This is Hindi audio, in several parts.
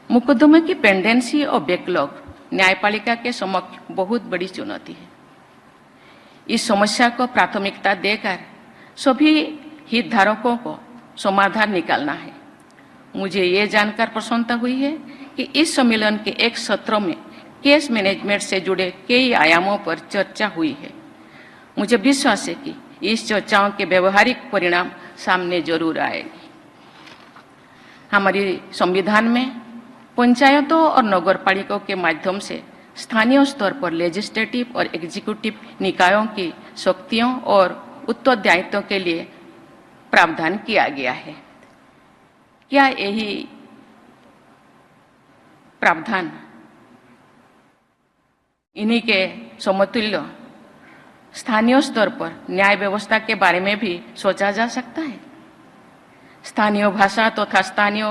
मुकदमे की पेंडेंसी और बैकलॉग न्यायपालिका के समक्ष बहुत बड़ी चुनौती है। इस समस्या को प्राथमिकता देकर सभी हितधारकों को समाधान निकालना है। मुझे ये जानकर प्रसन्नता हुई है कि इस सम्मेलन के एक सत्र में केस मैनेजमेंट से जुड़े कई आयामों पर चर्चा हुई है। मुझे विश्वास है कि इस चर्चाओं के व्यवहारिक परिणाम सामने जरूर आएंगे। हमारे संविधान में पंचायतों और नगरपालिकाओं के माध्यम से स्थानीय स्तर पर लेजिस्लेटिव और एग्जीक्यूटिव निकायों की शक्तियों और उत्तरदायित्वों के लिए प्रावधान किया गया है। क्या यही प्रावधान इन्हीं के समतुल्य स्थानीय स्तर पर न्याय व्यवस्था के बारे में भी सोचा जा सकता है? स्थानीय भाषा तथा स्थानीय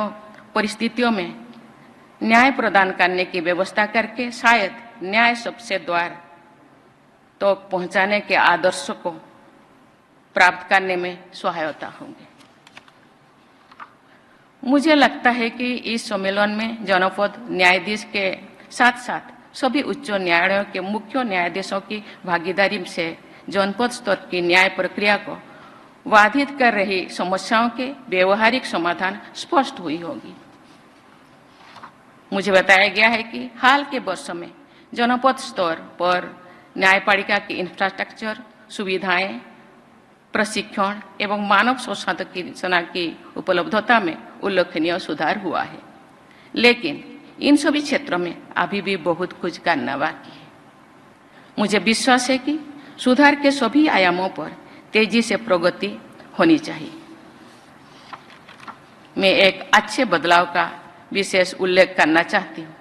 परिस्थितियों में न्याय प्रदान करने की व्यवस्था करके शायद न्याय सबसे द्वार तो पहुंचाने के आदर्श को प्राप्त करने में सहायता होंगे। मुझे लगता है कि इस सम्मेलन में जनपद न्यायाधीश के साथ साथ सभी उच्च न्यायालयों के मुख्य न्यायाधीशों की भागीदारी से जनपद स्तर की न्याय प्रक्रिया को बाधित कर रही समस्याओं के व्यवहारिक समाधान स्पष्ट हुई होगी। मुझे बताया गया है कि हाल के वर्षों में जनपद स्तर पर न्यायपालिका की इंफ्रास्ट्रक्चर, सुविधाएं, प्रशिक्षण एवं मानव संसाधन की उपलब्धता में उल्लेखनीय सुधार हुआ है, लेकिन इन सभी क्षेत्रों में अभी भी बहुत कुछ करना बाकी है। मुझे विश्वास है कि सुधार के सभी आयामों पर तेजी से प्रगति होनी चाहिए। मैं एक अच्छे बदलाव का विशेष उल्लेख करना चाहती हूँ।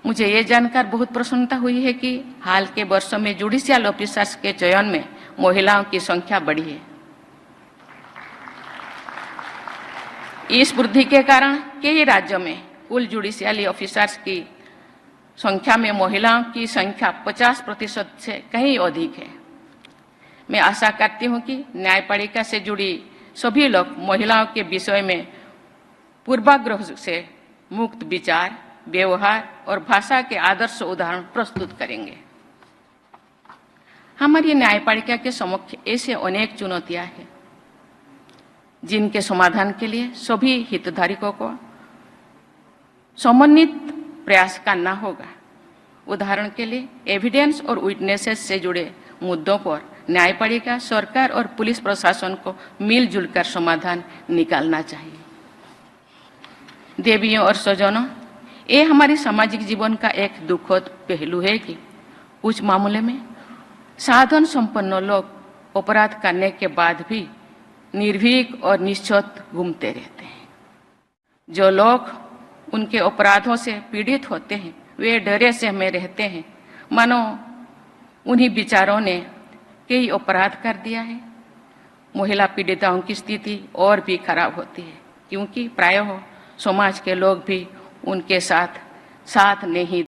मुझे ये जानकर बहुत प्रसन्नता हुई है कि हाल के वर्षों में जुडिशियल ऑफिसर्स के चयन में महिलाओं की संख्या बढ़ी है। इस वृद्धि के कारण कई राज्यों में कुल जुडिशियल ऑफिसर्स की संख्या में महिलाओं की संख्या 50% से कहीं अधिक है। मैं आशा करती हूं कि न्यायपालिका से जुड़ी सभी लोग महिलाओं के विषय में पूर्वाग्रह से मुक्त विचार, व्यवहार और भाषा के आदर्श उदाहरण प्रस्तुत करेंगे। हमारी न्यायपालिका के समक्ष ऐसे अनेक चुनौतियां हैं जिनके समाधान के लिए सभी हितधारकों को समन्वित प्रयास करना होगा। उदाहरण के लिए एविडेंस और विटनेसेस से जुड़े मुद्दों पर न्यायपालिका, सरकार और पुलिस प्रशासन को मिलजुल कर समाधान निकालना चाहिए। देवियों और स्वजनों, ये हमारे सामाजिक जीवन का एक दुखद पहलू है कि कुछ मामले में साधन संपन्न लोग अपराध करने के बाद भी निर्भीक और निश्चत घूमते रहते हैं। जो लोग उनके अपराधों से पीड़ित होते हैं वे डरे से हमें रहते हैं मानो उन्हीं विचारों ने कई अपराध कर दिया है। महिला पीड़िताओं की स्थिति और भी खराब होती है क्योंकि प्रायः समाज के लोग भी उनके साथ नहीं